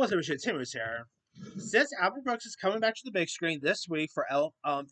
What's up, shit? Timmons here. Since Albert Brooks is coming back to the big screen this week for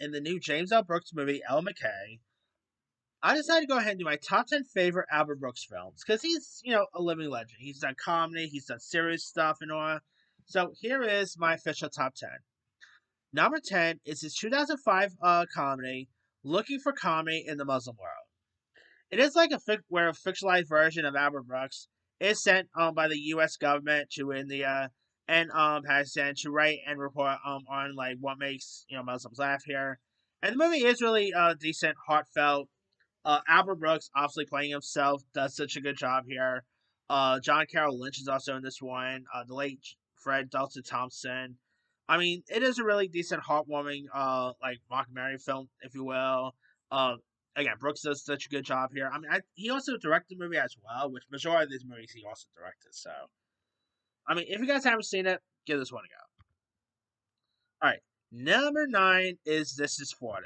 in the new James L. Brooks movie Elle McKay, I decided to go ahead and do my top 10 favorite Albert Brooks films because he's a living legend. He's done comedy, he's done serious stuff and all. So here is my official top 10. Number 10 is his 2005 comedy Looking for Comedy in the Muslim World. It is like where a fictionalized version of Albert Brooks is sent by the U.S. government to India and Pakistan to write and report on like what makes Muslims laugh here. And the movie is really decent, heartfelt. Albert Brooks, obviously playing himself, does such a good job here. John Carroll Lynch is also in this one. The late Fred Dalton Thompson. I mean, it is a really decent, heartwarming, like mockumentary film, if you will. Uh, Again, Brooks does such a good job here. I mean, he also directed the movie as well, which majority of these movies he also directed. So, I mean, if you guys haven't seen it, give this one a go. All right, number 9 is This Is 40.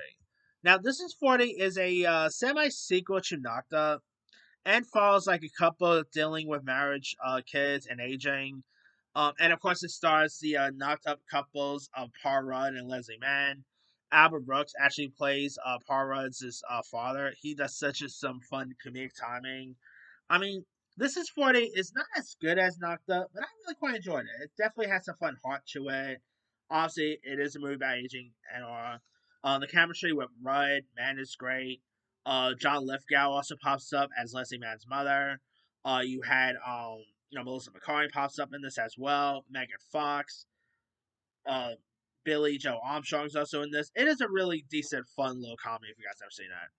Now, This Is 40 is a semi sequel to Knocked Up and follows like a couple dealing with marriage, kids, and aging. And of course, it stars the knocked up couples of Paul Rudd and Leslie Mann. Albert Brooks actually plays Paul Rudd's father. He does some fun comedic timing. I mean, This Is 40 is not as good as Knocked Up, but I really quite enjoyed it. It definitely has some fun heart to it. Obviously, it is a movie about aging and all. The chemistry with Rudd, Mann is great. John Lithgow also pops up as Leslie Mann's mother. You had Melissa McCarthy pops up in this as well. Megan Fox, uh, Billy Joe Armstrong's also in this. It is a really decent, fun little comedy if you guys have seen that.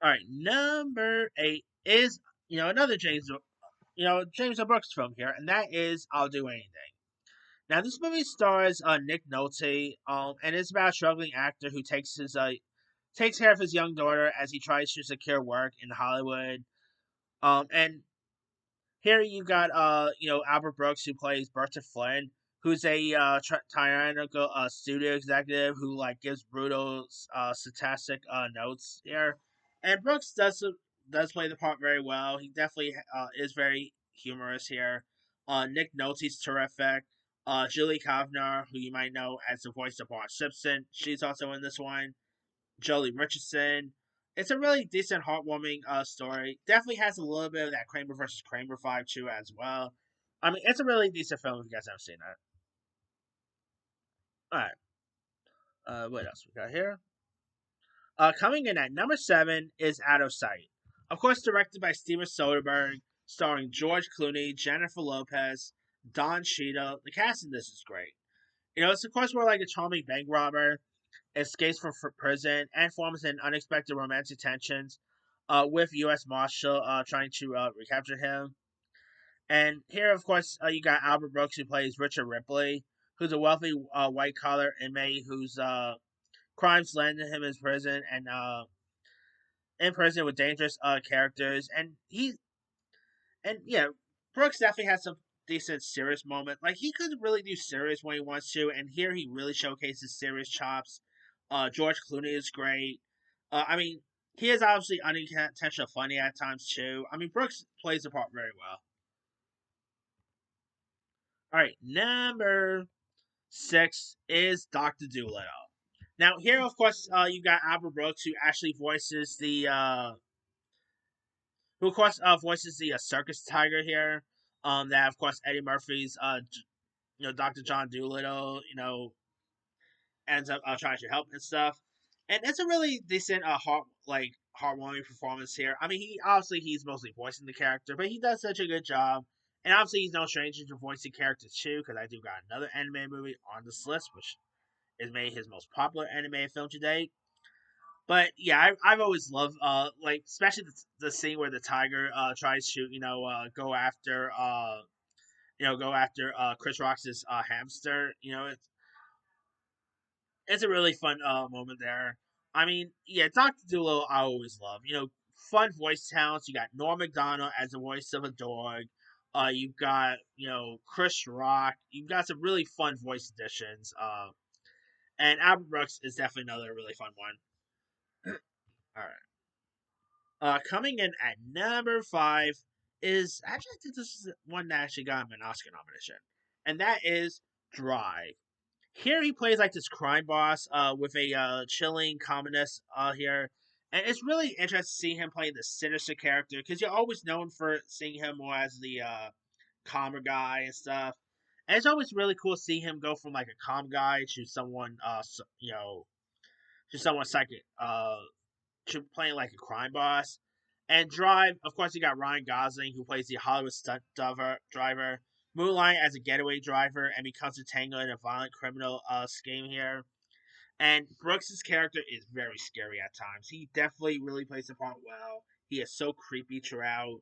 All right, number 8 is another James L. Brooks film here, and that is I'll Do Anything. Now, this movie stars Nick Nolte, and it's about a struggling actor who takes care of his young daughter as he tries to secure work in Hollywood. And here you got Albert Brooks who plays Bertha Flynn, who's a tyrannical studio executive who like gives brutal sarcastic notes here, and Brooks does play the part very well. He definitely is very humorous here. Nick Nolte's terrific. Julie Kavner, who you might know as the voice of Bart Simpson, she's also in this one. Jolie Richardson. It's a really decent, heartwarming story. Definitely has a little bit of that Kramer versus Kramer vibe too, as well. I mean, it's a really decent film if you guys haven't seen it. All right. What else we got here? Coming in at number 7 is Out of Sight. Of course, directed by Steven Soderbergh, starring George Clooney, Jennifer Lopez, Don Cheadle. The cast in this is great. It's of course more like a charming bank robber escapes from prison and forms an unexpected romantic tensions with U.S. Marshal trying to recapture him. And here, of course, you got Albert Brooks who plays Richard Ripley, who's a wealthy white collar inmate whose crimes landed him in prison with dangerous characters. And yeah, Brooks definitely has some decent serious moment. Like he could really do serious when he wants to, and here he really showcases serious chops. George Clooney is great. I mean, he is obviously unintentional funny at times too. I mean, Brooks plays the part very well. All right, number 6 is Doctor Dolittle. Now here, of course, you got Albert Brooks who actually voices the circus tiger here. That of course Eddie Murphy's Dr. John Dolittle ends up trying to help and stuff. And it's a really decent heartwarming performance here. I mean, he's mostly voicing the character, but he does such a good job. And obviously he's no stranger to voicing characters too, because I do got another anime movie on this list, which is made his most popular animated film to date. But yeah, I've always loved like especially the scene where the tiger tries to go after Chris Rock's hamster. It's a really fun moment there. I mean, yeah, Doctor Dolittle I always love. Fun voice talents. You got Norm Macdonald as the voice of a dog. You've got Chris Rock. You've got some really fun voice additions. And Albert Brooks is definitely another really fun one. All right. Coming in at number 5 is actually, I think this is one that actually got him an Oscar nomination, and that is Drive. Here he plays like this crime boss with a chilling communist here. And it's really interesting to see him play the sinister character because you're always known for seeing him more as the calmer guy and stuff. And it's always really cool to see him go from like a calm guy to someone, to someone psychic, to playing like a crime boss. And Drive, of course, you got Ryan Gosling who plays the Hollywood stunt driver. Moonlight as a getaway driver and becomes entangled in a violent criminal scheme here. And Brooks's character is very scary at times. He definitely really plays the part well. He is so creepy throughout.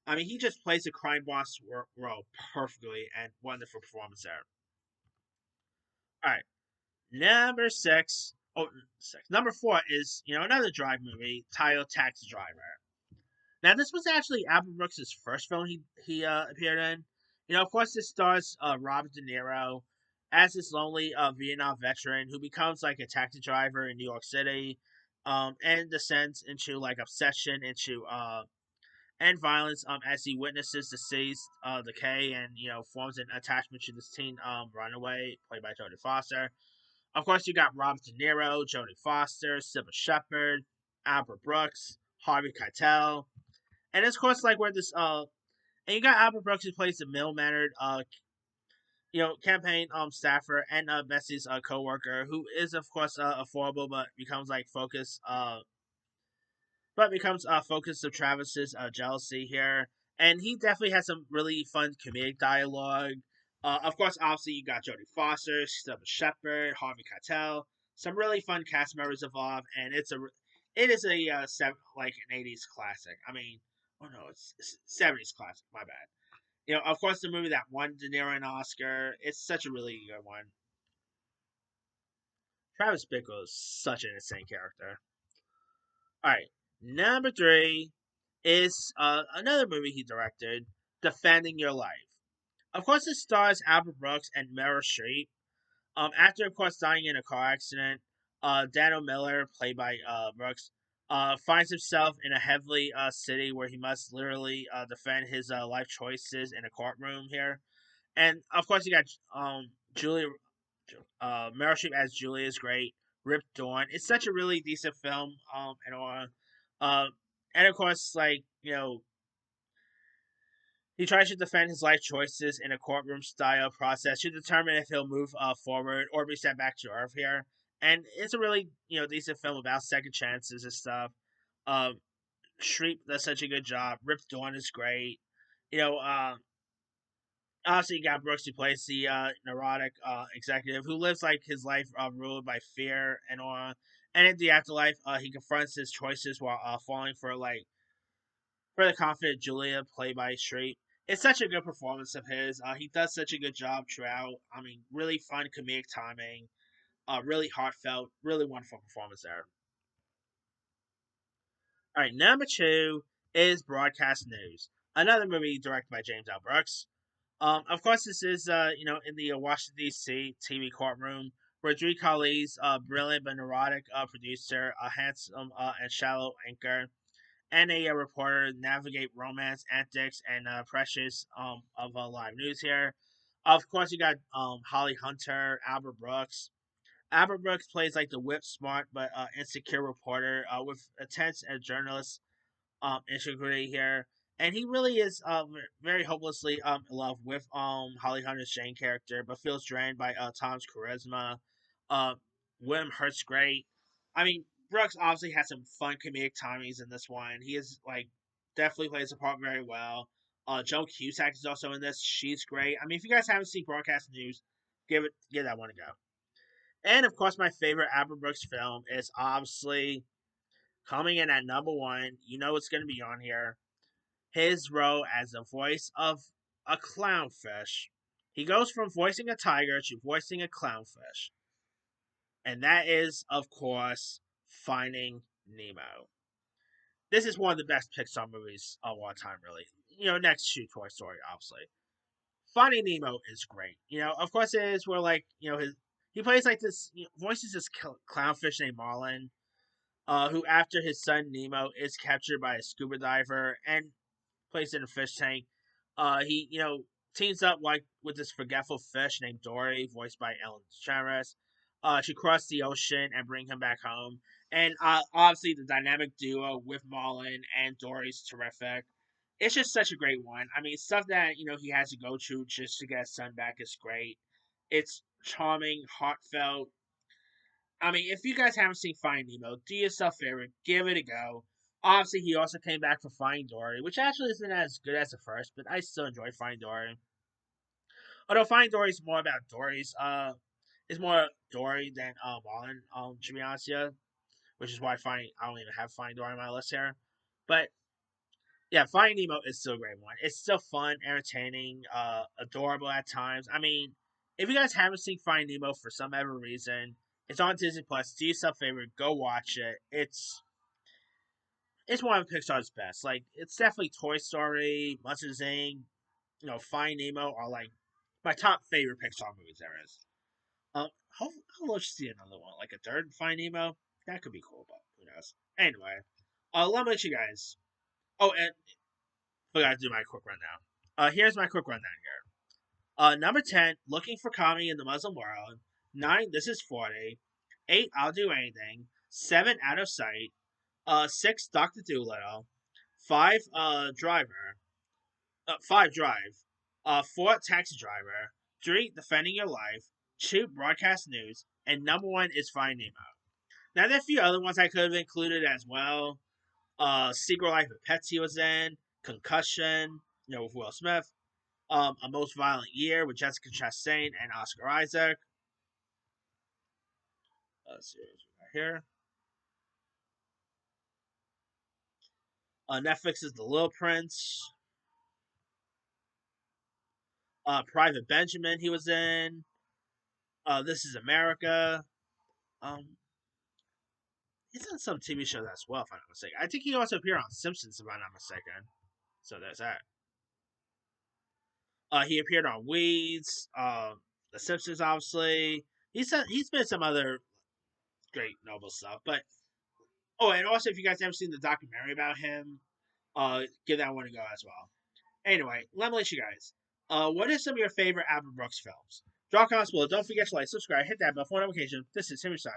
I mean, he just plays the crime boss role perfectly and wonderful performance there. All right, number six. Oh, six. Number four is another Drive movie titled Taxi Driver. Now, this was actually Albert Brooks' first film he appeared in. Of course, this stars Robert De Niro as this lonely Vietnam veteran who becomes like a taxi driver in New York City, and descends into like obsession into and violence as he witnesses the city's decay and forms an attachment to this teen runaway played by Jodie Foster. Of course, you got Robert De Niro, Jodie Foster, Sybil Shepherd, Albert Brooks, Harvey Keitel, and of course, like where this and you got Albert Brooks who plays the mild mannered campaign staffer and Messi's co-worker who is of course affordable but becomes focus of Travis's jealousy here. And he definitely has some really fun comedic dialogue. Of course, obviously you got Jodie Foster, Sybil Shepherd, Harvey Keitel, some really fun cast members involved, and it is a like an '80s classic. I mean, oh no, it's '70s classic. My bad. Of course, the movie that won De Niro an Oscar. It's such a really good one. Travis Bickle is such an insane character. All right, number three is another movie he directed, Defending Your Life. Of course, it stars Albert Brooks and Meryl Streep. After, of course, dying in a car accident, Daniel Miller, played by Brooks, finds himself in a heavily city where he must literally defend his life choices in a courtroom here. And of course, you got Julia, Meryl Streep as Julia is great. Rip Torn. It's such a really decent film. Uh, and of course, like he tries to defend his life choices in a courtroom style process to determine if he'll move forward or be sent back to Earth here. And it's a really decent film about second chances and stuff. Um, Shreep does such a good job. Rip Dawn is great. You know, obviously you got Brooks who plays the neurotic executive who lives like his life ruled by fear and all. And in the afterlife, he confronts his choices while falling for the confident Julia, played by Streep. It's such a good performance of his. He does such a good job throughout. I mean, really fun comedic timing, really heartfelt, really wonderful performance there. All right, number two is Broadcast News, another movie directed by James L. Brooks. Of course, this is in the Washington D.C. TV courtroom where Dre Colley's brilliant but neurotic producer, a handsome and shallow anchor, and a reporter navigate romance, antics, and pressures of live news here. Of course, you got Holly Hunter, Albert Brooks. Albert Brooks plays like the whip smart but insecure reporter with intense and journalist integrity here. And he really is very hopelessly in love with Holly Hunter's Jane character, but feels drained by Tom's charisma. Uh, William Hurt's great. I mean, Brooks obviously has some fun comedic timings in this one. He is like definitely plays the part very well. Joan Cusack is also in this. She's great. I mean, if you guys haven't seen Broadcast News, give that one a go. And of course, my favorite Albert Brooks film is obviously coming in at number one. You know it's going to be on here. His role as the voice of a clownfish. He goes from voicing a tiger to voicing a clownfish. And that is, of course, Finding Nemo. This is one of the best Pixar movies of all time, really. Next to Toy Story, obviously. Finding Nemo is great. Of course, it is where, like, he plays like this, voices this clownfish named Marlin, who, after his son Nemo is captured by a scuba diver, and placed in a fish tank. He teams up like with this forgetful fish named Dory, voiced by Ellen DeGeneres. She cross the ocean and bring him back home. And obviously the dynamic duo with Mullen and Dory's terrific. It's just such a great one. I mean, stuff that he has to go through just to get his son back is great. It's charming, heartfelt. I mean, if you guys haven't seen Finding Nemo, do yourself a favor, give it a go. Obviously, he also came back for Finding Dory, which actually isn't as good as the first, but I still enjoy Finding Dory. Although Finding Dory is more about is more Dory than Marlin, to be honest, yeah. Which is why I don't even have Finding Dory on my list here. But yeah, Finding Nemo is still a great one. It's still fun, entertaining, adorable at times. I mean, if you guys haven't seen Finding Nemo for some ever reason, it's on Disney Plus. Do yourself a favor, go watch it. It's one of Pixar's best. Like, it's definitely Toy Story, Monsters Inc., Finding Nemo are like my top favorite Pixar movies there is. I'll let you see another one, like a third Finding Nemo. That could be cool, but who knows? Anyway, let me let you guys. Oh, and forgot to do my quick rundown. Here's my quick rundown here. Number 10, Looking for Comedy in the Muslim World. 9, This Is 40. 8, I'll Do Anything. 7, Out of Sight. 6, Dr. Doolittle. 5, Driver. 5, Drive. 4, Taxi Driver. 3, Defending Your Life. 2, Broadcast News. And number 1 is Finding Nemo. Now, there are a few other ones I could have included as well. Secret Life of Pets he was in. Concussion, with Will Smith. A Most Violent Year with Jessica Chastain and Oscar Isaac. Let's see what we got here. Netflix is The Little Prince. Private Benjamin he was in. This Is America. He's on some TV shows as well, if I'm not mistaken. I think he also appeared on Simpsons, if I'm not mistaken. So there's that. He appeared on Weeds, The Simpsons, obviously. He's been some other great noble stuff, but and also if you guys haven't seen the documentary about him, give that one a go as well. Anyway, let me let you guys. What are some of your favorite Albert Brooks films? Drop comments below. Don't forget to like, subscribe, hit that bell for notification. This is Timmy Stein.